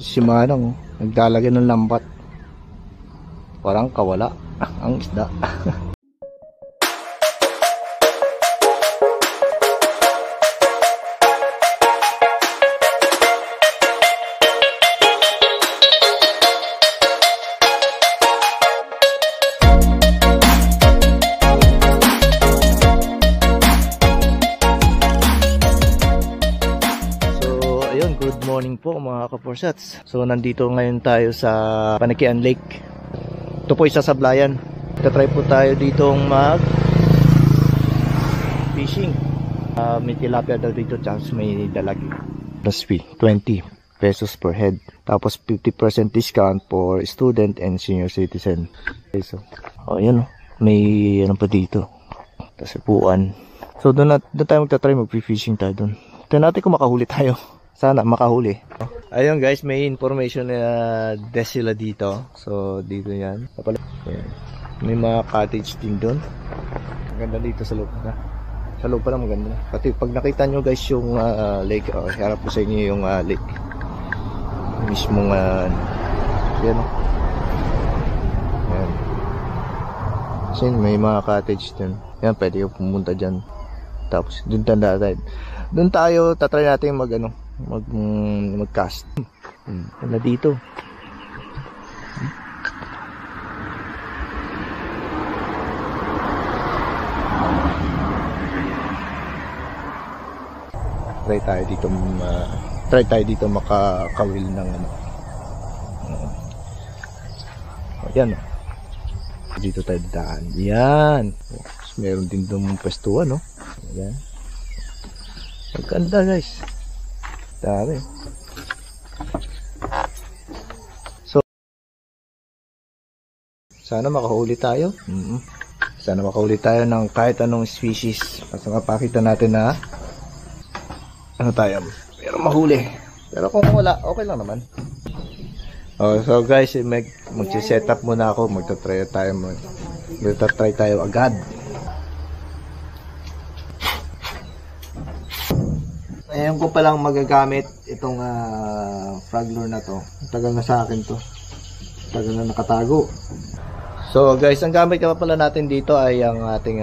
Si Manang, naglalagay ng lambat. Parang kawala ang isda. Good morning po mga kaporsats. So nandito ngayon tayo sa Panakian Lake. Ito po isa sa Sablayan. Tatry po tayo ditong mag fishing. May tilapia daw dito, chance may dalagi. Plus fee 20 pesos per head. Tapos 50% discount for student and senior citizen. Okay, so ayan, may ano pa dito. Tapos upuan. So doon tayo magtatry mag-fishing tayo doon. Tignan natin kung makahuli tayo. Sana makahuli. Ayun guys, may information na desk sila dito. So dito yan. Ayan. May mga cottage din doon. Maganda dito sa loob na. Sa loob pa lang maganda. Pati pag nakita nyo guys yung lake. Harap po sa inyo yung lake. Mismong yan o. Ayan. Kasi may mga cottage din. Yan, pwede yung pumunta dyan. Tapos doon tanda tayo. Doon tayo, tatry natin mag-cast. Na dito. Try tayo dito makakawil ng ano. Ayan. Dito tayo daan. Yan. Meron din doon pwestuhan, no? Ayan. Maganda guys. Dami. So sana makahuli tayo. Sana makahuli tayo ng kahit anong species. Basta mapakita natin na ano tayo. Pero mahuli. Pero kung wala, okay lang naman. So guys, mag-set up muna ako. Magta-try tayo agad. Ngayon ko palang magagamit itong frog lure na to. Tagal na sa akin to. Tagal na nakatago. So guys, ang gamit ka pala natin dito ay ang ating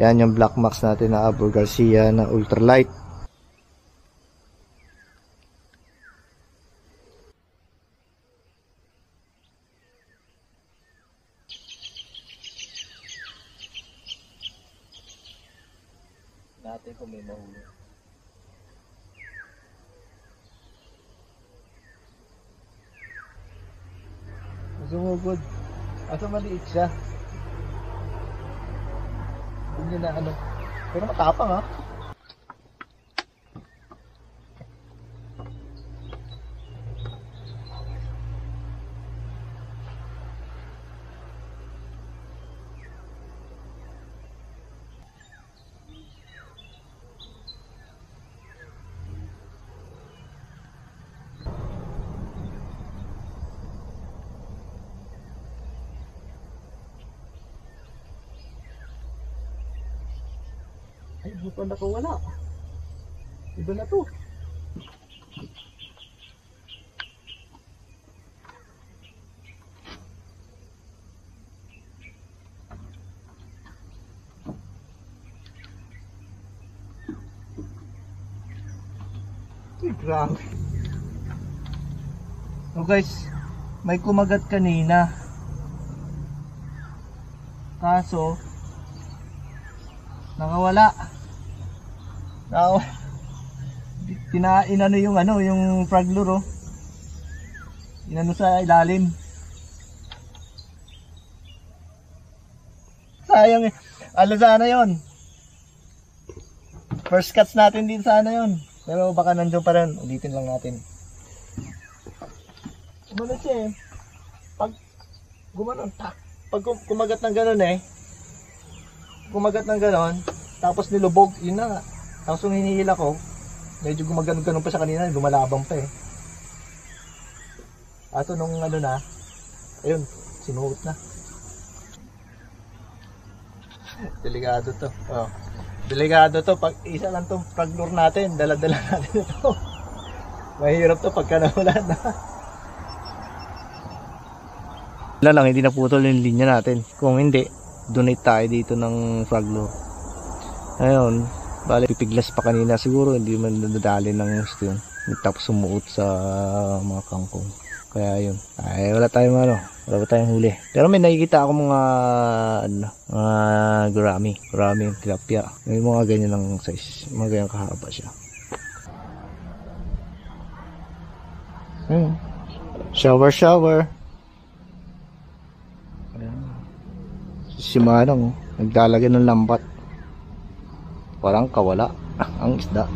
yan yung Black Max natin na Abur Garcia na ultralight. Natin kung may mahuli. Sumugod. Asa maliit siya. Hindi na ano. Pero matapang ha. Ay, buto na ko wala. Iba na to. Ay, grabe. So guys, may kumagat kanina. Kaso nakawala. Inano yung frog lure, oh. Inano sa ilalim. Sayang eh. Ano sana yun? First cuts natin din sana yun. Pero baka nandiyon pa rin. Ulitin lang natin. Gumanon siya eh. Pag kumagat ng ganon eh. Kumagat ng ganon. Tapos nilubog. Yun na nga. Tapos nung hinihila ko, medyo gumaganon-ganon pa siya kanina, lumalabang pa eh. Ato nung ano na, ayun, sinuot na. Delikado to. Delikado to. Pag isa lang tong frog lure natin, dala-dala natin ito. Mahirap to pagka nahulan na. Wala lang, hindi naputol yung linya natin. Kung hindi, donate tayo dito ng frog lure. Ngayon, bali pipiglas pa kanina. Siguro hindi man nadadali ng gusto yun. Tapos sumuot sa mga kangkong. Kaya yun. Ay, wala tayong wala tayong huli. Pero may nakikita ako mga gurami yung tilapia. May mga ganyan ng size. Mga ganyan kahaba siya. Shower. Si Manong naglalagay ng lambat. Parang kawala ang isda.